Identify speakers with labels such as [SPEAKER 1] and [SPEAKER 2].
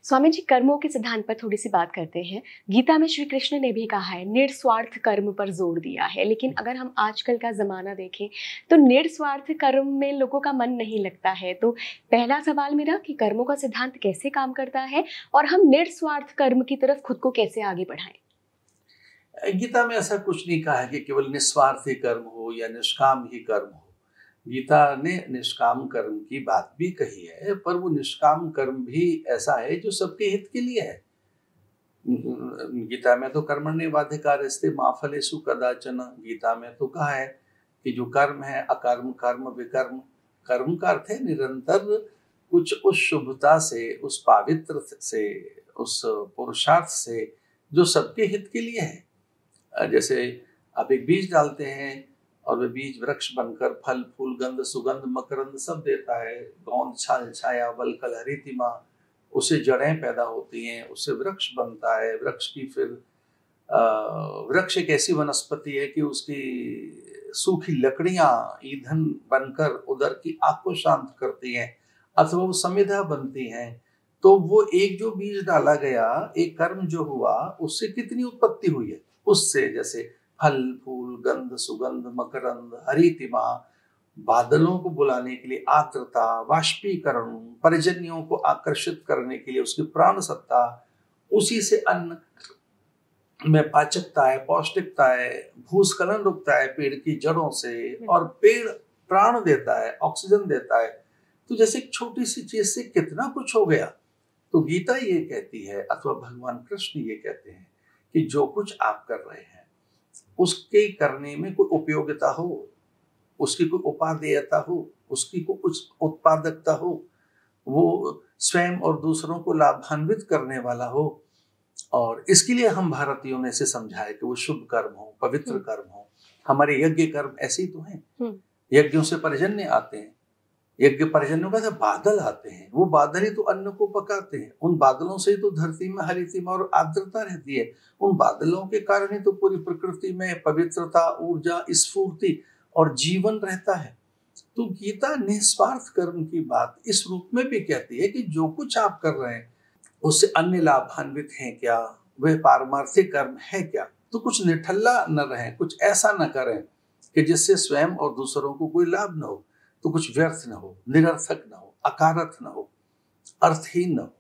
[SPEAKER 1] स्वामी जी, कर्मों के सिद्धांत पर थोड़ी सी बात करते हैं। गीता में श्री कृष्ण ने भी कहा है, निस्वार्थ कर्म पर जोर दिया है। लेकिन अगर हम आजकल का जमाना देखें तो निस्वार्थ कर्म में लोगों का मन नहीं लगता है। तो पहला सवाल मेरा कि कर्मों का सिद्धांत कैसे काम करता है और हम निस्वार्थ कर्म की तरफ खुद को कैसे आगे बढ़ाएं?
[SPEAKER 2] गीता में ऐसा कुछ नहीं कहा है कि केवल निस्वार्थ ही कर्म हो या निष्काम ही कर्म हो। गीता ने निष्काम कर्म की बात भी कही है, पर वो निष्काम कर्म भी ऐसा है जो सबके हित के लिए है। गीता में तो कर्मण्येवाधिकारस्ते मा फलेषु कदाचन, गीता में तो कहा है कि जो कर्म है अकर्म कर्म विकर्म। कर्म का अर्थ है निरंतर कुछ उस शुभता से, उस पावित्र से, उस पुरुषार्थ से जो सबके हित के लिए है। जैसे आप एक बीज डालते हैं और वह बीज वृक्ष बनकर फल फूल गंध सुगंध मकरंद सब देता है, गौंद छाल छाया वलकल हरितिमा, उससे जड़ें पैदा होती हैं, उससे वृक्ष बनता है। वृक्ष की फिर वृक्ष एक ऐसी वनस्पति है कि उसकी सूखी लकड़ियां ईंधन बनकर उदर की आग को शांत करती हैं, अथवा वो समिधा बनती हैं। तो वो एक जो बीज डाला गया, एक कर्म जो हुआ, उससे कितनी उत्पत्ति हुई है। उससे जैसे फल फूल गंध सुगंध मकरंद हरितिमा, बादलों को बुलाने के लिए आर्द्रता, वाष्पीकरण, पर्जन्यों को आकर्षित करने के लिए उसकी प्राण सत्ता, उसी से अन्न में पाचकता है, पौष्टिकता है, भूस्खलन रुकता है पेड़ की जड़ों से, और पेड़ प्राण देता है, ऑक्सीजन देता है। तो जैसे एक छोटी सी चीज से कितना कुछ हो गया। तो गीता ये कहती है, अथवा भगवान कृष्ण ये कहते हैं कि जो कुछ आप कर रहे हैं उसके करने में कोई उपयोगिता हो, उसकी कोई उपादेयता हो, उसकी कोई उत्पादकता हो, वो स्वयं और दूसरों को लाभान्वित करने वाला हो। और इसके लिए हम भारतीयों ने इसे समझाया कि वो शुभ कर्म हो, पवित्र कर्म हो। हमारे यज्ञ कर्म ऐसे ही तो हैं। यज्ञों से पर्जन्य आते हैं, यज्ञ पर्जन्यों का बादल आते हैं, वो बादल ही तो अन्न को पकाते हैं। उन बादलों से ही तो धरती में हरितिमा और आर्द्रता रहती है। उन बादलों के कारण ही तो पूरी प्रकृति में पवित्रता, ऊर्जा, स्फूर्ति और जीवन रहता है। तो गीता निस्वार्थ कर्म की बात इस रूप में भी कहती है कि जो कुछ आप कर रहे हैं उससे अन्य लाभान्वित हैं क्या, वह पारमार्थिक कर्म है क्या। तो कुछ निठल्ला न रहें, कुछ ऐसा न करें कि जिससे स्वयं और दूसरों को कोई लाभ न हो। तो कुछ व्यर्थ न हो, निरर्थक न हो, अकारक न हो, अर्थहीन न हो।